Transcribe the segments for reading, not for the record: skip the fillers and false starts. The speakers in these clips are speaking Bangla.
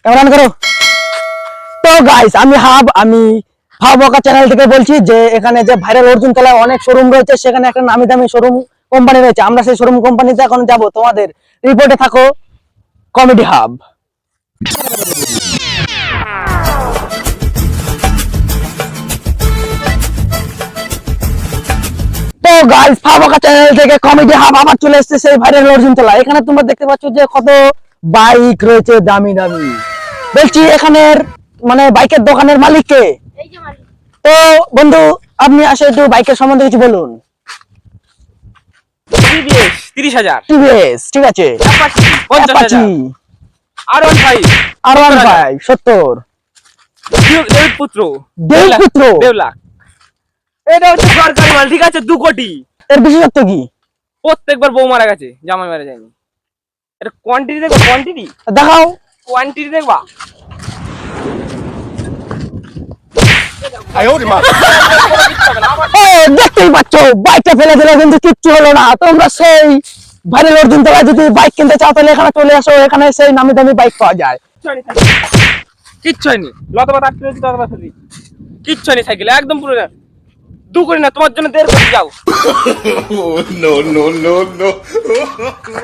কেমন করো তো গাইস, আমি হাবকা চ্যানেল থেকে বলছি যে এখানে যে ভাইরাল অর্জুন তলায় অনেক শোরুম রয়েছে, সেখানে একটা নামি দামি শোরুম কোম্পানি রয়েছে। আমরা সেই শোরুম কোম্পানিতে এখন যাব। তোমাদের রিপোর্টে থাকো কমেডি হাব। তো গাইস, হাবকা চ্যানেল থেকে কমেডি হাব আবার চলে এসেছে সেই ভাইরাল অর্জুন তলা। এখানে তোমরা দেখতে পাচ্ছ যে কত বাইক রয়েছে দামি দামি। বলছি এখানের মানে বাইকের দোকানের মালিক কে? তো বন্ধু, আপনি আসে একটু বাইকের সম্বন্ধে কিছু বলুন। টিভিএস 30,000, টিভিএস ঠিক আছে, অ্যাপাচি 50,000, R15 R15 70, দেবপুত্র দেবপুত্র 1.5 লাখ। এটা হচ্ছে সরকারি মাল, ঠিক আছে, 2 কোটি। এর বিশেষত্ব কি? প্রত্যেকবার বউ মারা গেছে, জামাই মারা যায়নি। এটা কোয়ান্টিটি দেখবা, কোয়ান্টিটি দেখাও, কোয়ান্টিটি দেখবা। দেখতেই পাচ্ছ বাইকটা ফেলে দিলে কিন্তু কিচ্ছু হলো না। তোমরা সেই ভাইরাল অর্জুন তলায় যদি বাইক কিনতে চাও তাহলে এখানে চলে আসো, এখানে সেই নামি দামি বাইক পাওয়া যায়। কিচ্ছু হয়নি, লতপাত আটকে রয়েছে, লতপাত ফেলি কিচ্ছু হয়নি। সাইকেল একদম পুরো 2 কোটি না, তোমার জন্য 1.5 কোটি। যাও।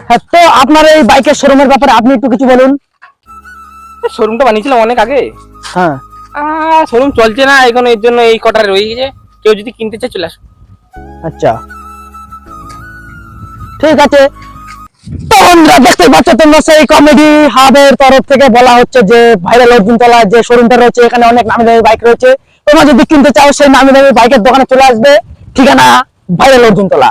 হ্যাঁ, তো আপনার এই বাইকের শোরুমের ব্যাপারে আপনি একটু কিছু বলুন। শোরুমটা বানিয়েছিলাম অনেক আগে, হ্যাঁ, শোরুম চলছে না এখন, এর জন্য এই কটার রয়ে গেছে। কেউ যদি কিনতে চায় চলে আসো। আচ্ছা ঠিক আছে। তো বন্ধুরা দেখতে পাচ্ছ তোমরা সেই কমেডি হাবের তরফ থেকে বলা হচ্ছে যে ভাইরাল অর্জুন তলা যে শোরুমটা রয়েছে এখানে অনেক নামি দামি বাইক রয়েছে। তোমরা যদি কিনতে চাও সেই নামি দামি বাইকের দোকানে চলে আসবে। ঠিকানা ভাইরাল অর্জুন তলা।